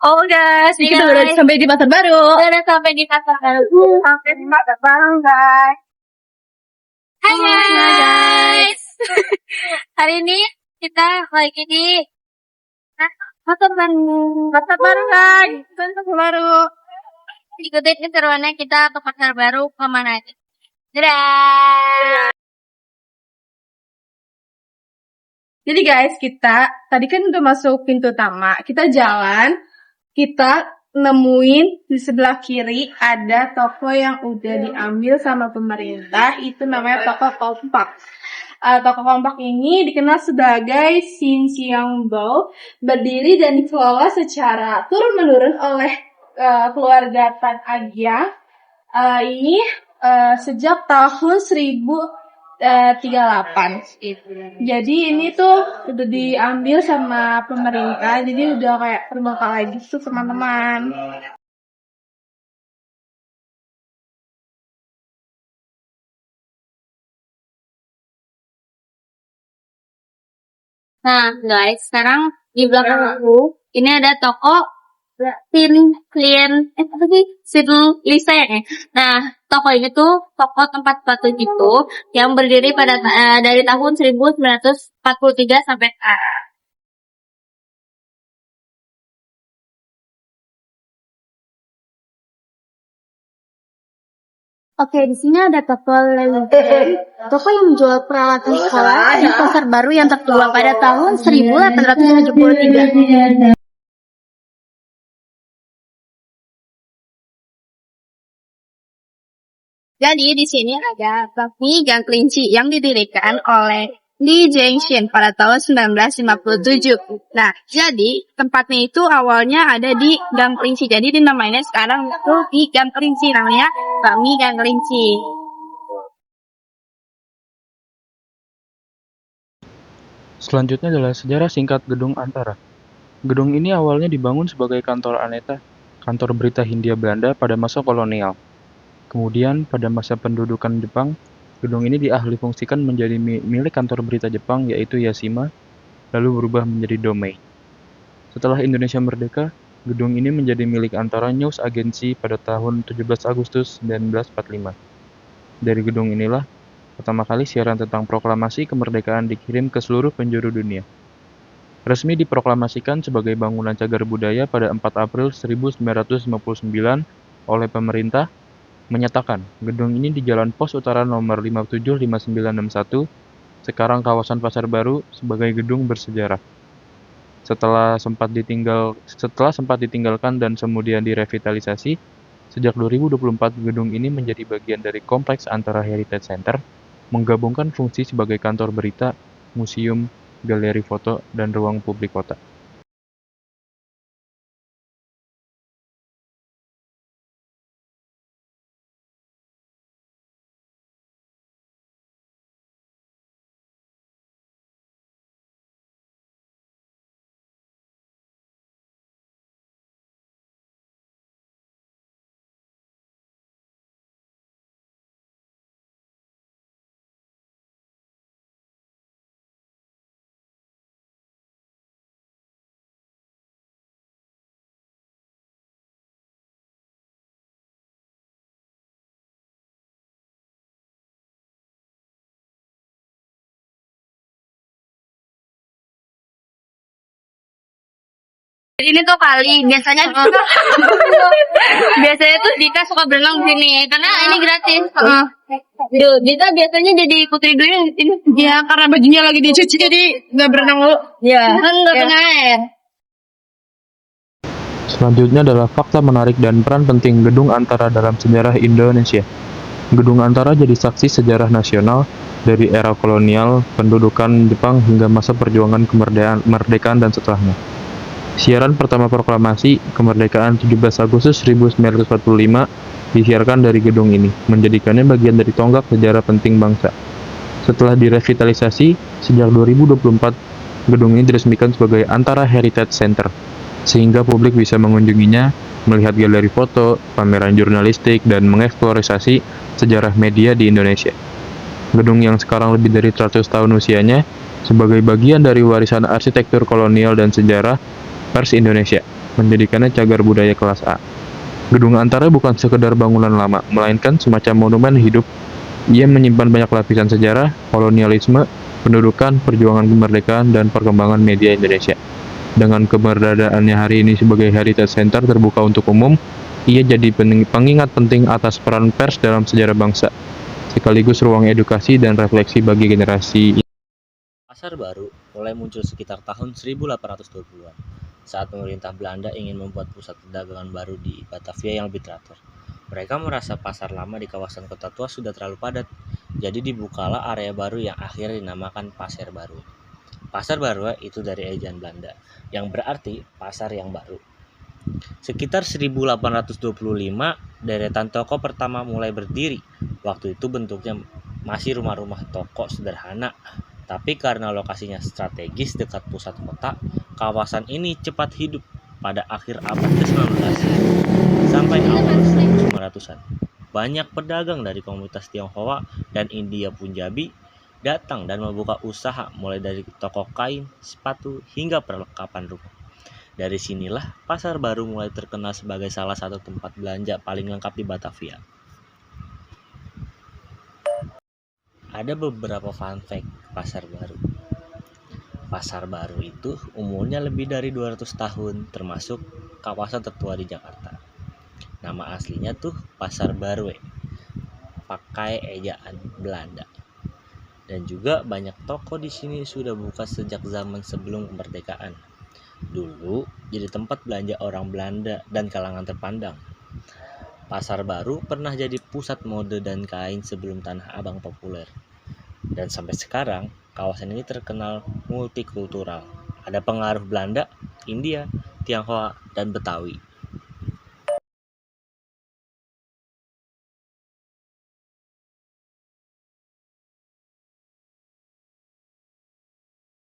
Oh guys, Hai, kita guys. udah sampai di pasar baru. Udah sampai di pasar baru. Sampai di pasar baru, guys. Hai guys. Hari ini kita lagi di pasar baru. Pasar baru, guys. Pasar baru. Ikutin keseruannya kita ke pasar baru kemana aja. Dadah. Jadi guys, kita tadi kan udah masuk pintu utama. Kita jalan, kita nemuin di sebelah kiri ada toko yang udah diambil sama pemerintah. Itu namanya toko Kompak. Toko Kompak ini dikenal sebagai Xinjiangbao, berdiri dan dikelola secara turun-menurun oleh keluarga Tan Agiang. Ini sejak tahun 1038. Jadi ini tuh udah diambil sama pemerintah, jadi udah kayak terbengkalai gitu teman-teman. Nah guys, sekarang di belakang aku ini ada toko Sin Lisa ya. Nah, toko ini tuh toko tempat sepatu gitu yang berdiri pada dari tahun 1943 sampai sekarang. Oke, di sini ada toko Leluten, toko yang menjual peralatan sekolah di pasar baru yang tertua pada tahun 1873. Jadi di sini ada bakmi Gang Kelinci yang didirikan oleh Li Zhengxin pada tahun 1957. Nah, jadi tempatnya itu awalnya ada di Gang Kelinci. Jadi dinamainnya sekarang itu di Gang Kelinci, namanya bakmi Gang Kelinci. Selanjutnya adalah sejarah singkat Gedung Antara. Gedung ini awalnya dibangun sebagai kantor Aneta, kantor berita Hindia Belanda pada masa kolonial. Kemudian, pada masa pendudukan Jepang, gedung ini dialihfungsikan menjadi milik kantor berita Jepang yaitu Yashima, lalu berubah menjadi Domei. Setelah Indonesia merdeka, gedung ini menjadi milik Antara News Agency pada tahun 17 Agustus 1945. Dari gedung inilah, pertama kali siaran tentang proklamasi kemerdekaan dikirim ke seluruh penjuru dunia. Resmi diproklamasikan sebagai bangunan cagar budaya pada 4 April 1959 oleh pemerintah, menyatakan gedung ini di Jalan Pos Utara nomor 575961, sekarang kawasan Pasar Baru, sebagai gedung bersejarah. Setelah sempat ditinggalkan dan kemudian direvitalisasi, sejak 2024 gedung ini menjadi bagian dari kompleks Antara Heritage Center, menggabungkan fungsi sebagai kantor berita, museum, galeri foto, dan ruang publik kota. Ini tuh kali biasanya tuh Dita suka berenang di sini karena ini gratis. Dita biasanya jadi putri duyung di sini. Ya, karena bajunya lagi dicuci jadi nggak berenang dulu. Ya, kan nggak kena air. Selanjutnya adalah fakta menarik dan peran penting Gedung Antara dalam sejarah Indonesia. Gedung Antara jadi saksi sejarah nasional dari era kolonial, pendudukan Jepang hingga masa perjuangan kemerdekaan dan setelahnya. Siaran pertama proklamasi kemerdekaan 17 Agustus 1945 disiarkan dari gedung ini, menjadikannya bagian dari tonggak sejarah penting bangsa. Setelah direvitalisasi, sejak 2024, gedung ini diresmikan sebagai Antara Heritage Center, sehingga publik bisa mengunjunginya, melihat galeri foto, pameran jurnalistik, dan mengeksplorasi sejarah media di Indonesia. Gedung yang sekarang lebih dari 100 tahun usianya, sebagai bagian dari warisan arsitektur kolonial dan sejarah pers Indonesia. menjadikannya cagar budaya kelas A. Gedung Antara bukan sekedar bangunan lama, melainkan semacam monumen hidup. Ia menyimpan banyak lapisan sejarah, kolonialisme, pendudukan, perjuangan kemerdekaan, dan perkembangan media Indonesia. Dengan keberadaannya hari ini sebagai Heritage Center terbuka untuk umum, ia jadi pengingat penting atas peran pers dalam sejarah bangsa, sekaligus ruang edukasi dan refleksi bagi generasi. Pasar Baru mulai muncul sekitar tahun 1820-an saat pemerintah Belanda ingin membuat pusat perdagangan baru di Batavia yang lebih teratur. Mereka merasa pasar lama di kawasan kota tua sudah terlalu padat, jadi dibukalah area baru yang akhirnya dinamakan Pasar Baru. Pasar Baru itu dari ejaan Belanda, yang berarti pasar yang baru. Sekitar 1825, deretan toko pertama mulai berdiri. Waktu itu bentuknya masih rumah-rumah toko sederhana, tapi karena lokasinya strategis dekat pusat kota, kawasan ini cepat hidup pada akhir abad ke-19 sampai awal 1900-an. Banyak pedagang dari komunitas Tionghoa dan India Punjabi datang dan membuka usaha mulai dari toko kain, sepatu, hingga perlengkapan rumah. Dari sinilah Pasar Baru mulai terkenal sebagai salah satu tempat belanja paling lengkap di Batavia. Ada beberapa fun fact Pasar Baru. Pasar Baru itu umurnya lebih dari 200 tahun, termasuk kawasan tertua di Jakarta. Nama aslinya tuh Pasar Baru, pakai ejaan Belanda. Dan juga banyak toko di sini sudah buka sejak zaman sebelum kemerdekaan. Dulu jadi tempat belanja orang Belanda dan kalangan terpandang. Pasar Baru pernah jadi pusat mode dan kain sebelum Tanah Abang populer. Dan sampai sekarang, kawasan ini terkenal multikultural. Ada pengaruh Belanda, India, Tionghoa, dan Betawi.